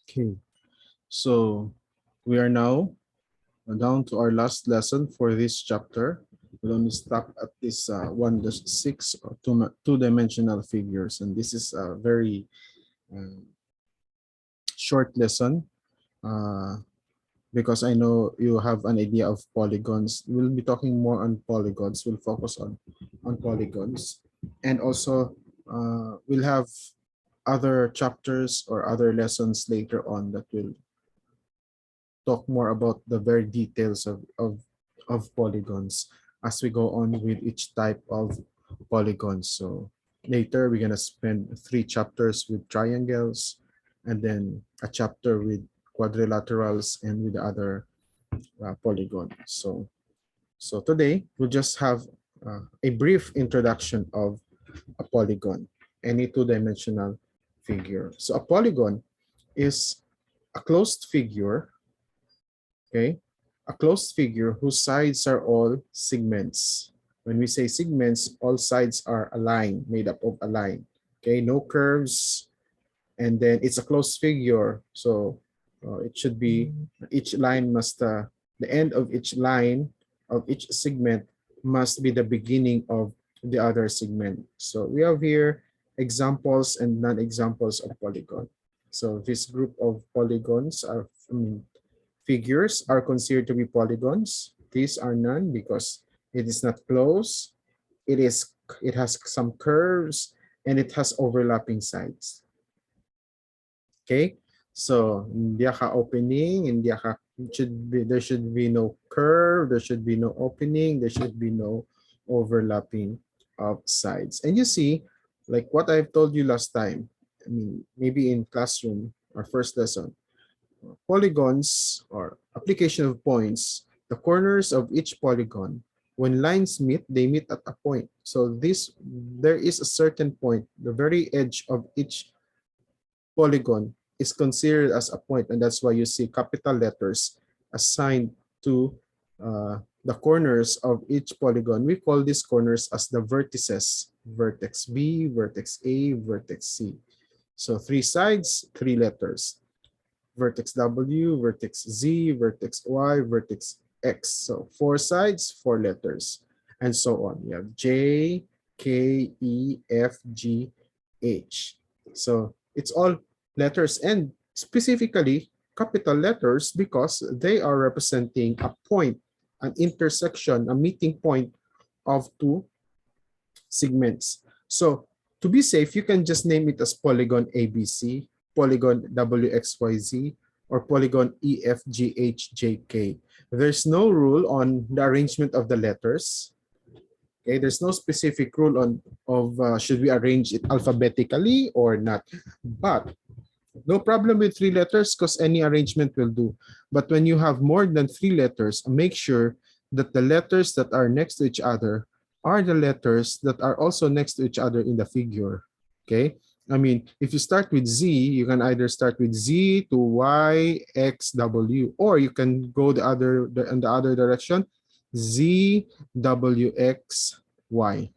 Okay, so we are now down to our last lesson for this chapter. We'll only stop at this 1-6 or two-dimensional figures, and this is a very uh, short lesson uh, because I know you have an idea of polygons. We'll be talking more on polygons. We'll focus on polygons, and also we'll have other chapters or other lessons later on that will talk more about the very details of polygons as we go on with each type of polygons. So later we're going to spend 3 chapters with triangles and then a chapter with quadrilaterals and with the other polygons. So today we'll just have a brief introduction of a polygon, any two-dimensional figure. So a polygon is a closed figure, okay? A closed figure whose sides are all segments. When we say segments, all sides are a line, made up of a line, okay? No curves, and then it's a closed figure. So it should be, each line must, the end of each line of each segment must be the beginning of the other segment. So we have here examples and non-examples of polygon. So this group of polygons are, figures are considered to be polygons. These are none because it is not closed. It has some curves and it has overlapping sides. Okay, so hindi ka opening, hindi ka, there should be no curve, there should be no opening, there should be no overlapping of sides. And you see, like what I've told you last time, I mean, maybe in classroom, our first lesson, polygons or application of points, the corners of each polygon, when lines meet, they meet at a point. So there is a certain point, the very edge of each polygon is considered as a point, and that's why you see capital letters assigned to the corners of each polygon. We call these corners as the vertices: vertex B, vertex A, vertex C. So 3 sides, 3 letters: vertex W, vertex Z, vertex Y, vertex X. So 4 sides, 4 letters, and so on. You have J, K, E, F, G, H. So it's all letters, and specifically capital letters because they are representing a point, an intersection, a meeting point of 2 segments. So to be safe, you can just name it as polygon ABC, polygon WXYZ, or polygon EFGHJK. There's no rule on the arrangement of the letters. Okay, there's no specific rule on should we arrange it alphabetically or not. But no problem with 3 letters because any arrangement will do. But when you have more than 3 letters, make sure that the letters that are next to each other are the letters that are also next to each other in the figure. Okay? I mean, if you start with Z, you can either start with Z to Y, X, W, or you can go in the other direction, Z, W, X, Y.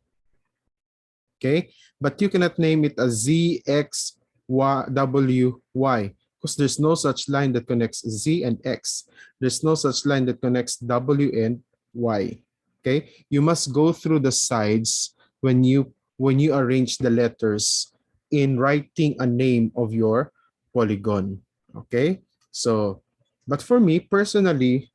Okay? But you cannot name it as Z, X, Y, W, Y, because there's no such line that connects Z and X. There's no such line that connects W and Y. Okay? You must go through the sides when you arrange the letters in writing a name of your polygon. Okay? So, but for me personally,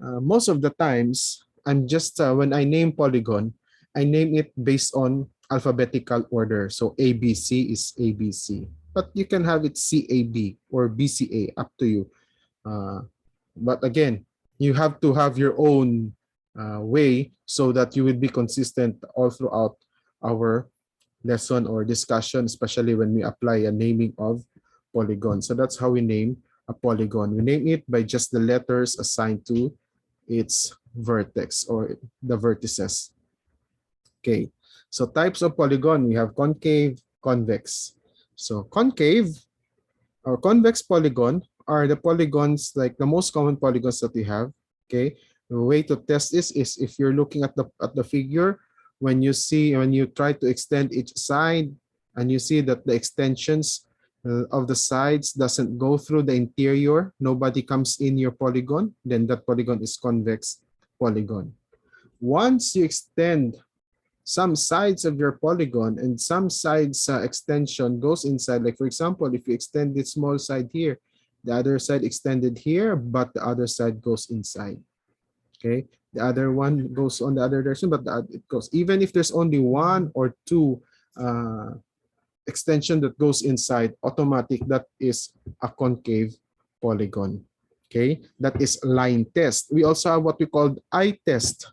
most of the times, I'm just, when I name polygon, I name it based on alphabetical order. So ABC is ABC. But you can have it CAB or BCA, up to you. But again, you have to have your own way so that you will be consistent all throughout our lesson or discussion, especially when we apply a naming of polygon. So that's how we name a polygon. We name it by just the letters assigned to its vertex or the vertices. Okay, so types of polygon, we have concave, convex. So concave or convex polygon are the polygons, like the most common polygons that we have. Okay, the way to test this is if you're looking at the figure, when you try to extend each side and you see that the extensions of the sides doesn't go through the interior, nobody comes in your polygon, then that polygon is convex polygon. Once you extend some sides of your polygon and some sides extension goes inside, like for example, if you extend this small side here, the other side extended here, but the other side goes inside. Okay, the other one goes on the other direction, but it goes, even if there's only one or two extension that goes inside, automatic, that is a concave polygon. Okay, that is line test. We also have what we call eye test.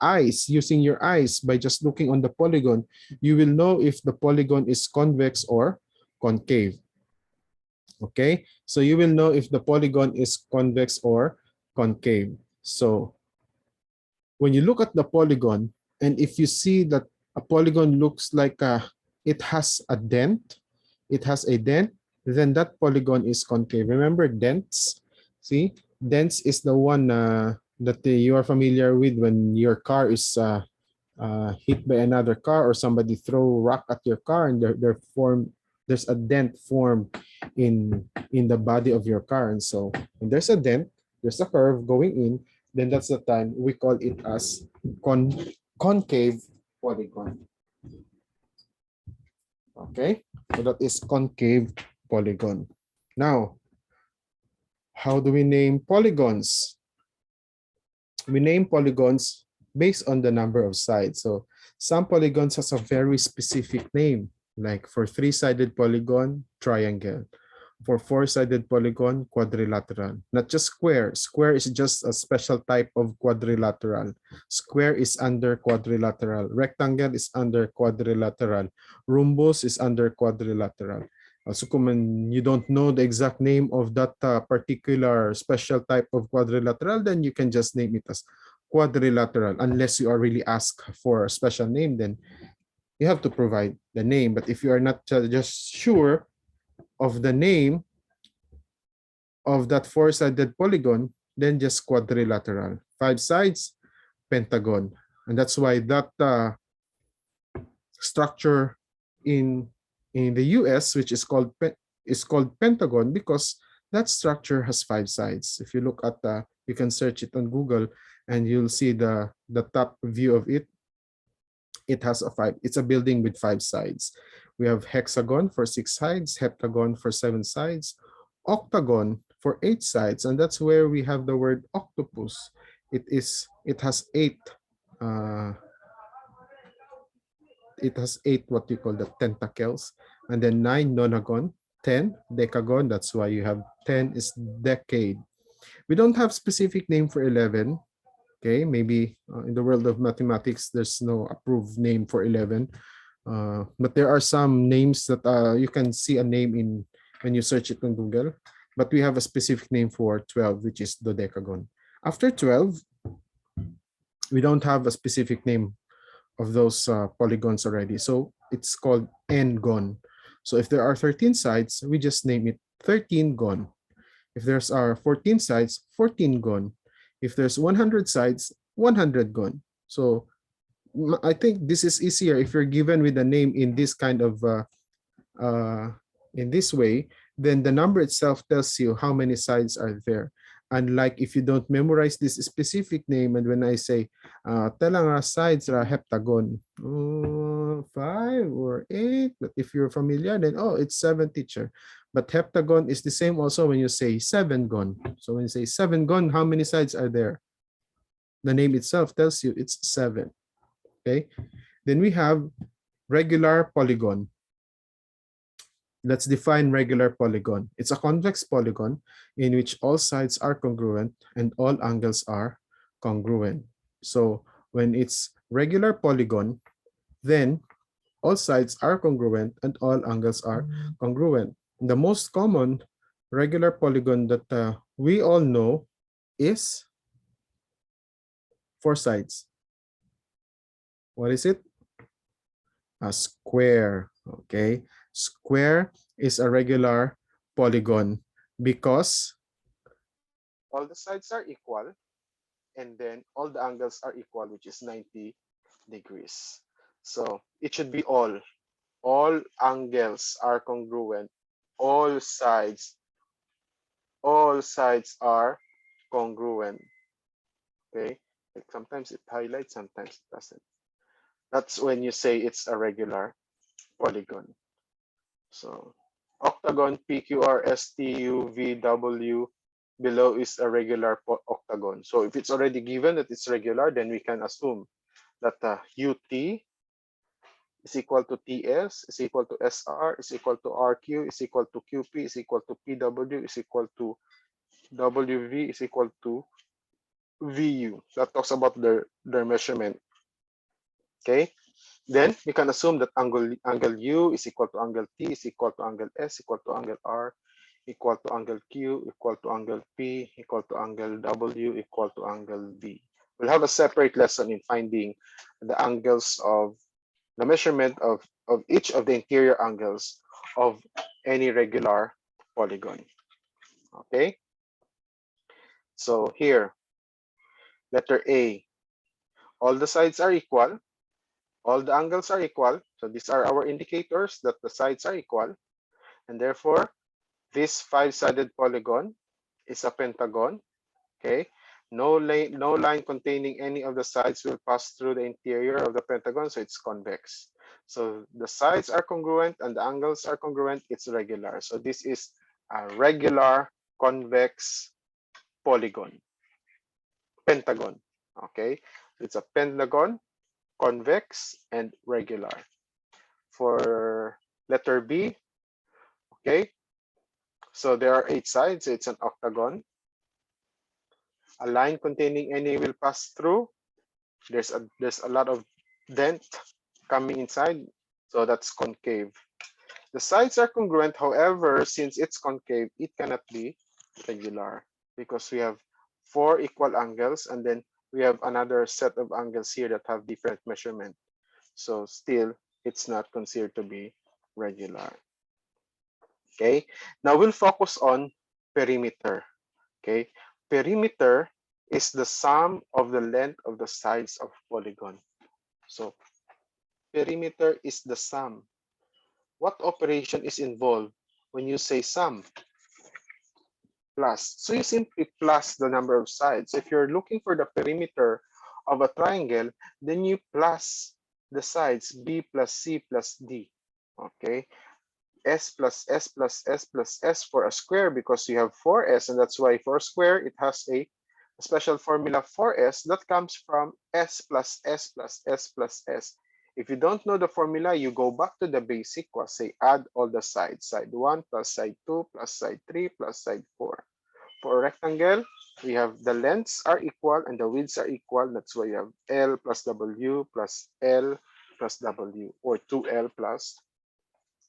Eyes, using your eyes, by just looking on the polygon, you will know if the polygon is convex or concave. Okay, so you will know if the polygon is convex or concave. So when you look at the polygon, and if you see that a polygon looks like it has a dent, then that polygon is concave. Remember dents? See, dents is the one that you are familiar with when your car is hit by another car, or somebody throw rock at your car, and there's a dent formed in the body of your car. And so when there's a dent, there's a curve going in, then that's the time we call it as concave polygon. Okay, so that is concave polygon. Now, how do we name polygons? We name polygons based on the number of sides. So some polygons has a very specific name, like for three-sided polygon, triangle. For four-sided polygon, quadrilateral. Not just square. Square is just a special type of quadrilateral. Square is under quadrilateral. Rectangle is under quadrilateral. Rhombus is under quadrilateral. So kung you don't know the exact name of that particular special type of quadrilateral, then you can just name it as quadrilateral. Unless you are really asked for a special name, then you have to provide the name. But if you are not just sure of the name of that four-sided polygon, then just quadrilateral. 5 sides, pentagon. And that's why that structure in the US, which is called pentagon, because that structure has 5 sides. If you look at you can search it on Google, and you'll see the top view of it. It has it's a building with 5 sides. We have hexagon for 6 sides, heptagon for 7 sides, octagon for 8 sides, and that's where we have the word octopus. It has 8 what you call the tentacles, and then 9 nonagon, 10 decagon. That's why you have 10 is decade. We don't have specific name for 11. Okay, maybe in the world of mathematics, there's no approved name for 11. But there are some names that you can see a name in when you search it on Google. But we have a specific name for 12, which is dodecagon. After 12, we don't have a specific name of those polygons already. So it's called n-gon. So if there are 13 sides, we just name it 13-gon. If there's 14 sides, 14-gon. If there's 100 sides, 100-gon. So I think this is easier if you're given with a name in this kind of in this way, then the number itself tells you how many sides are there. Unlike if you don't memorize this specific name, and when I say talang sides are heptagon, 5 or 8, but if you're familiar, then it's 7, teacher. But heptagon is the same also when you say 7-gon. So when you say 7-gon, how many sides are there? The name itself tells you it's 7. Okay, then we have regular polygon. Let's define regular polygon. It's a convex polygon in which all sides are congruent and all angles are congruent. So when it's regular polygon, then all sides are congruent and all angles are congruent. The most common regular polygon that we all know is 4 sides. What is it? A square. Okay, square is a regular polygon because all the sides are equal and then all the angles are equal, which is 90 degrees. So it should be all angles are congruent all sides are congruent. Okay, like sometimes it highlights, sometimes it doesn't. That's when you say it's a regular polygon. So octagon PQRSTUVW below is a regular octagon. So if it's already given that it's regular, then we can assume that UT is equal to TS is equal to SR is equal to RQ is equal to QP is equal to PW is equal to WV is equal to VU. That talks about their measurement. Okay. Then we can assume that angle U is equal to angle T is equal to angle S equal to angle R equal to angle Q equal to angle P equal to angle W equal to angle V. We'll have a separate lesson in finding the angles of the measurement of each of the interior angles of any regular polygon. Okay. So here, letter A, all the sides are equal. All the angles are equal. So these are our indicators that the sides are equal. And therefore, this five-sided polygon is a pentagon. Okay. No line containing any of the sides will pass through the interior of the pentagon, so it's convex. So the sides are congruent and the angles are congruent, it's regular. So this is a regular convex polygon, pentagon. Okay. It's a pentagon, convex, and regular. For letter B, okay, so there are 8 sides. It's an octagon. A line containing any will pass through. There's a lot of dent coming inside, so that's concave. The sides are congruent. However, since it's concave, it cannot be regular because we have 4 equal angles, and then we have another set of angles here that have different measurement. So still, it's not considered to be regular. Okay, now we'll focus on perimeter. Okay, perimeter is the sum of the length of the sides of polygon. So perimeter is the sum. What operation is involved when you say sum? Plus. So you simply plus the number of sides. If you're looking for the perimeter of a triangle, then you plus the sides B plus C plus D. Okay. S plus S plus S plus S for a square because you have 4S, and that's why for a square it has a special formula 4S that comes from S plus S plus S plus S. If you don't know the formula, you go back to the basic, say add all the sides, side 1 plus side 2 plus side 3 plus side 4. For a rectangle, we have the lengths are equal and the widths are equal. That's why you have L plus W plus L plus W, or 2L plus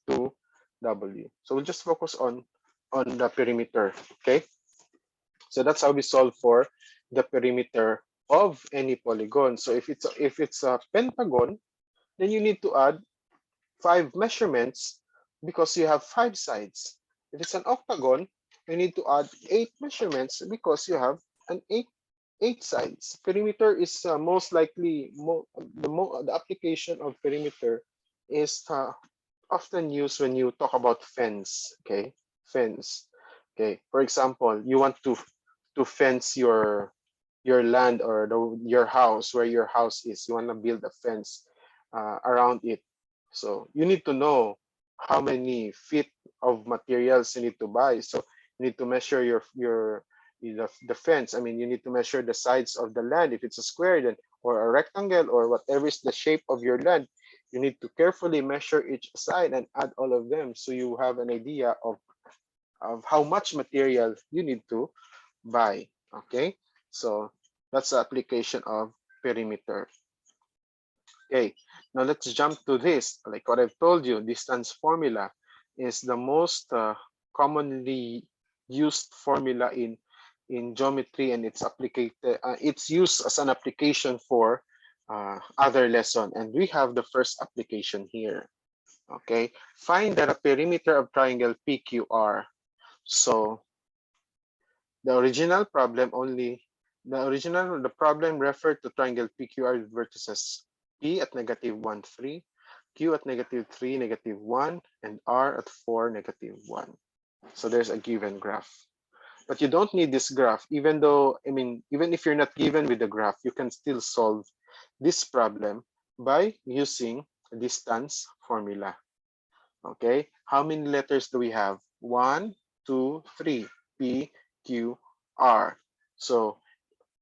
2W. So we'll just focus on the perimeter. Okay. So that's how we solve for the perimeter of any polygon. So if it's a pentagon, then you need to add 5 measurements because you have 5 sides. If it's an octagon, you need to add 8 measurements because you have an 8 sides. Perimeter is most likely the application of perimeter is often used when you talk about fence. Okay, fence. Okay, for example, you want to fence your land or your house, where your house is. You want to build a fence around it. So you need to know how many feet of materials you need to buy. So you need to measure the fence. I mean, you need to measure the sides of the land. If it's a square, then, or a rectangle, or whatever is the shape of your land, you need to carefully measure each side and add all of them, so you have an idea of how much material you need to buy. Okay, so that's the application of perimeter. Okay, now let's jump to this. Like what I've told you, distance formula is the most commonly used formula in geometry, and it's it's used as an application for other lesson. And we have the first application here. Okay, find the perimeter of triangle PQR. So the original problem the problem referred to triangle PQR with vertices P at -1, 3, Q at -3, -1, and R at 4, -1. So there's a given graph. But you don't need this graph, even though, I mean, even if you're not given with the graph, you can still solve this problem by using a distance formula. Okay, how many letters do we have? 1, 2, 3, P, Q, R. So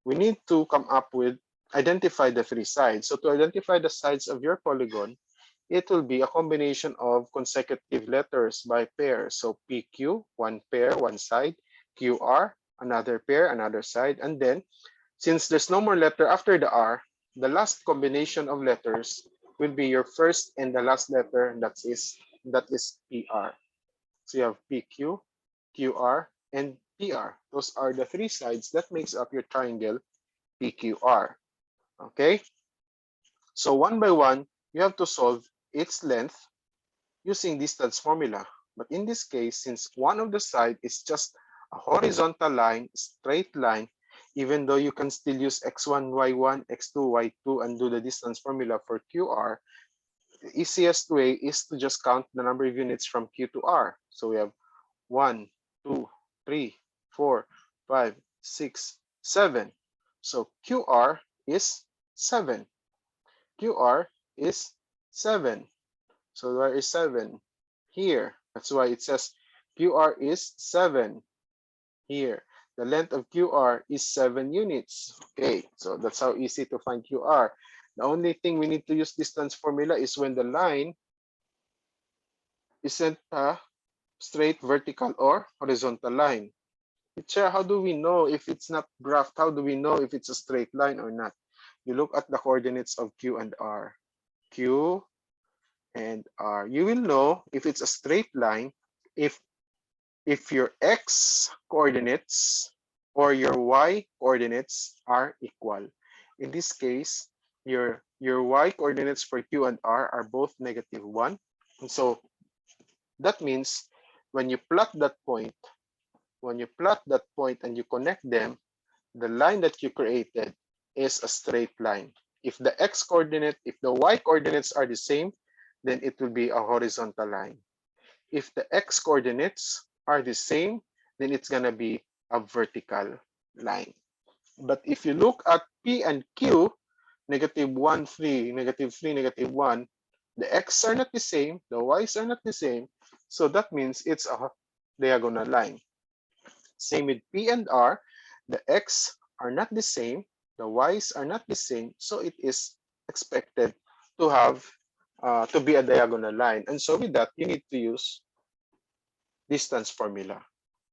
we need to come up with, identify the three sides. So to identify the sides of your polygon, it will be a combination of consecutive letters by pair. So PQ, one pair, one side, QR, another pair, another side. And then, since there's no more letter after the R, the last combination of letters will be your first and the last letter, that is PR. So you have PQ, QR, and PR. Those are the three sides that makes up your triangle PQR. Okay? So one by one, you have to solve its length using distance formula. But in this case, since one of the side is just a horizontal line, straight line, even though you can still use x1, y1, x2, y2, and do the distance formula for QR, the easiest way is to just count the number of units from Q to R. So we have 1, 2, 3, 4, 5, 6, 7. So QR is 7. QR is 7. So where is 7? Here. That's why it says QR is 7 here. The length of QR is 7 units. Okay, so that's how easy to find QR. The only thing we need to use distance formula is when the line isn't a straight vertical or horizontal line. Teacher, how do we know if it's not graphed? How do we know if it's a straight line or not? You look at the coordinates of Q and R. Q and R. You will know if it's a straight line if your x coordinates or your y coordinates are equal. In this case, your y coordinates for Q and R are both -1. And so that means when you plot that point, and you connect them, the line that you created is a straight line. If the x coordinate, if the y coordinates are the same, then it will be a horizontal line. If the x coordinates are the same, then it's going to be a vertical line. But if you look at P and Q, -1, 3, -3, -1, the x are not the same, the y's are not the same, so that means it's a diagonal line. Same with P and R, the x are not the same, the y's are not the same, so it is expected to have to be a diagonal line. And so with that, you need to use distance formula.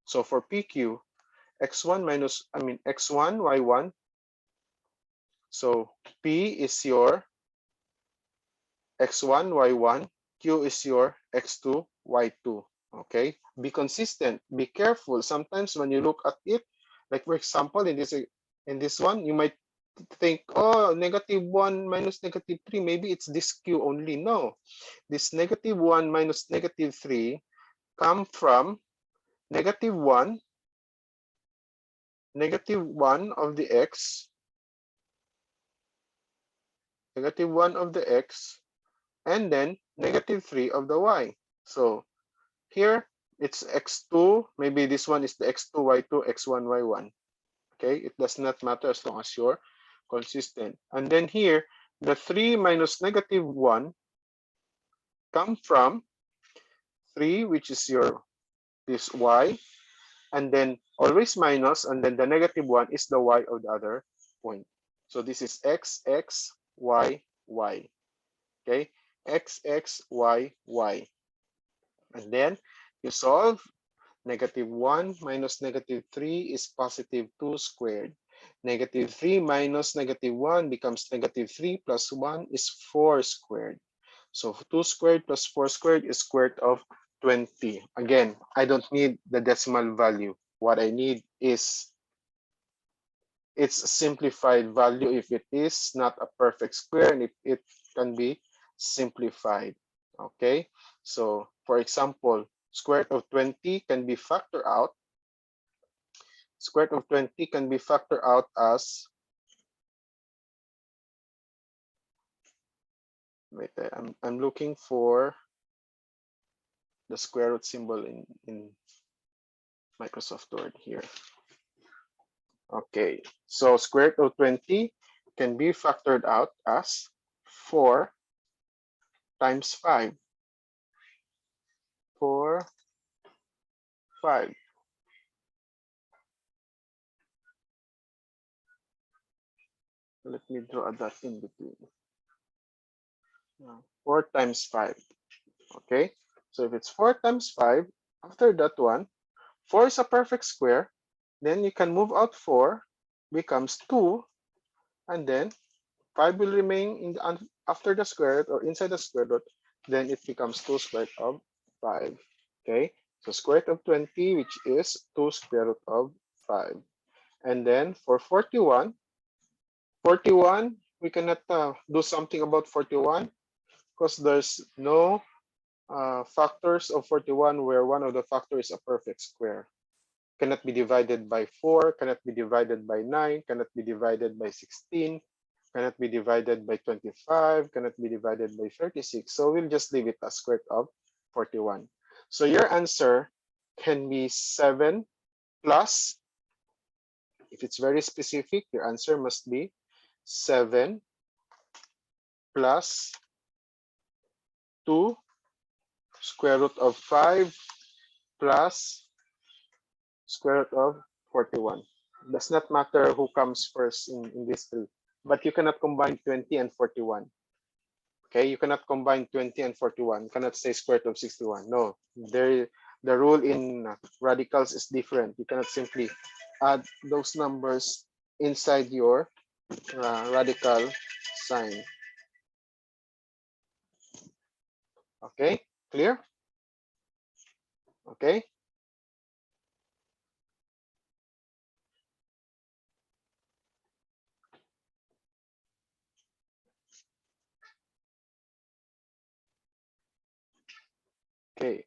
So for PQ, x1, y1. So P is your x1, y1, Q is your x2, y2. Okay, be consistent, be careful. Sometimes when you look at it, like for example, in this one, you might think, oh, -1 minus -3, maybe it's this Q only. No, this -1 minus -3 come from -1 of the x, -1 of the x, and then -3 of the y. So here it's x2, maybe this one is the x2, y2, x1, y1. Okay, it does not matter as long as you're consistent. And then here, the 3 minus -1 come from 3, which is your this y, and then always minus, and then the -1 is the y of the other point. So this is x, x, y, y. Okay, x, x, y, y. And then you solve. -1 minus -3 is +2 squared. -3 minus -1 becomes -3 plus 1 is 4 squared. So 2 squared plus 4 squared is square root of 20. Again, I don't need the decimal value. What I need is its simplified value if it is not a perfect square and if it can be simplified. Okay, so for example, square root of 20 can be factored out. Square root of 20 can be factored out as Wait, I'm looking for the square root symbol in Microsoft Word here. Okay, so square root of 20 can be factored out as 4 times 5. 4, 5. Let me draw a dot in between. 4 times 5. Okay, so if it's 4 times 5, after that one, 4 is a perfect square. Then you can move out 4, becomes 2, and then 5 will remain in the, after the square root or inside the square root. Then it becomes 2 square root of 5. Okay, so square root of 20, which is 2 square root of 5. And then for 41, we cannot do something about 41 because there's no factors of 41 where one of the factors is a perfect square. Cannot be divided by 4, cannot be divided by 9, cannot be divided by 16, cannot be divided by 25, cannot be divided by 36. So we'll just leave it as square root of 41. So your answer can be 7 plus, if it's very specific, your answer must be 7 plus 2 square root of 5 plus square root of 41. Does not matter who comes first in these three, but you cannot combine 20 and 41. Okay, you cannot combine 20 and 41. You cannot say square root of 61. No, the rule in radicals is different. You cannot simply add those numbers inside your radical sign. Okay, clear? Okay. Okay.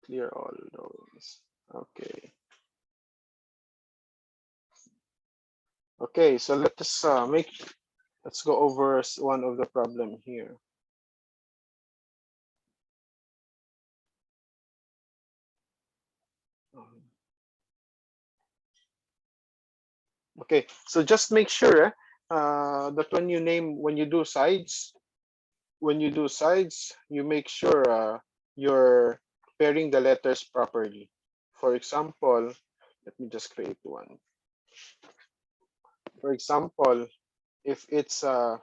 Clear all those. Okay. Okay, so let's go over one of the problem here. Okay, so just make sure that when you do sides, you make sure you're pairing the letters properly. For example, let me just create one. For example, if it's a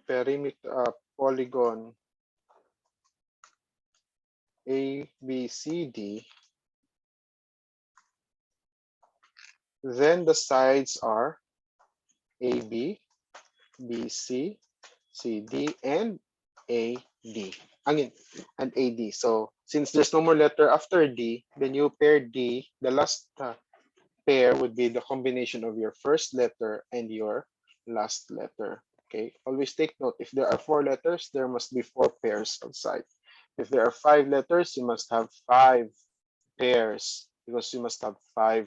perimeter polygon A, B, C, D, then the sides are AB, BC, CD, and AD. And AD. So since there's no more letter after D, then you pair D. The last pair would be the combination of your first letter and your last letter. Okay. Always take note. If there are 4 letters, there must be 4 pairs of sides. If there are 5 letters, you must have 5 pairs because you must have 5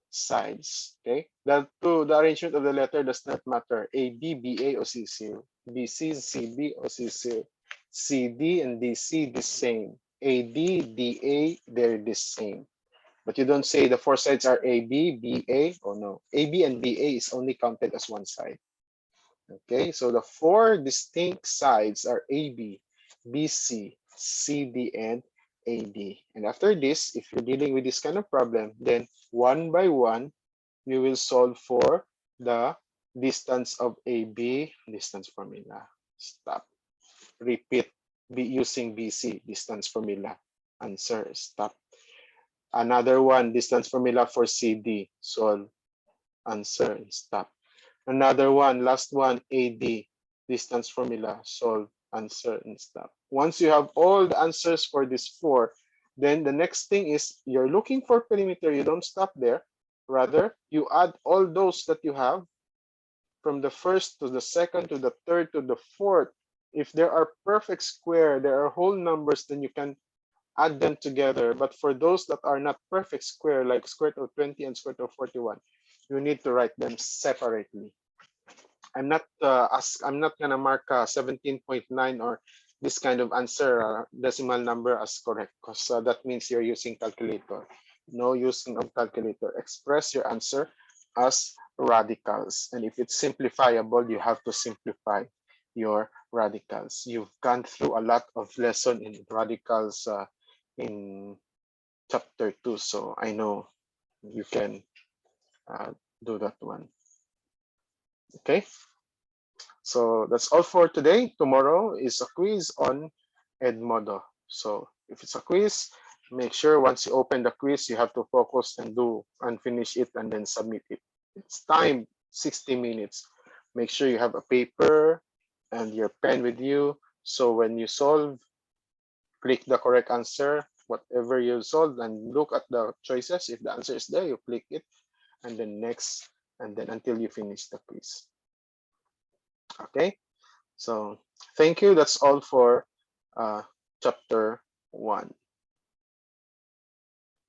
sides. Okay, the arrangement of the letter does not matter. A, B, B, A, or C, C, B, C, C, B, or C, C, C, D, and D, C, the same. A, D, D, A, they're the same. But you don't say the 4 sides are A, B, B, A. Oh no, A, B, and B, A is only counted as one side. Okay, so the 4 distinct sides are A, B, B, C, C, D, and AD. And after this, if you're dealing with this kind of problem, then one by one, you will solve for the distance of AB, distance formula. Stop. Repeat using BC, distance formula. Answer, stop. Another one, distance formula for CD. Solve. Answer, stop. Another one, last one, AD, distance formula. Solve. Answer, and stop. Once you have all the answers for these 4, then the next thing is you're looking for perimeter. You don't stop there. Rather, you add all those that you have from the first to the second to the third to the fourth. If there are perfect square, there are whole numbers, then you can add them together. But for those that are not perfect square, like square root of 20 and square root of 41, you need to write them separately. I'm not gonna mark 17.9 or this kind of answer decimal number as correct, because that means you're using calculator. No using of calculator. Express your answer as radicals, and if it's simplifiable, you have to simplify your radicals. You've gone through a lot of lesson in radicals in chapter 2, so I know you can do that one. Okay, so that's all for today. Tomorrow is a quiz on Edmodo. So if it's a quiz, make sure once you open the quiz, you have to focus and do and finish it and then submit it. It's time 60 minutes. Make sure you have a paper and your pen with you. So when you solve, click the correct answer, whatever you solved, and look at the choices. If the answer is there, you click it and then next, and then until you finish the quiz. Okay, so thank you. That's all for chapter 1.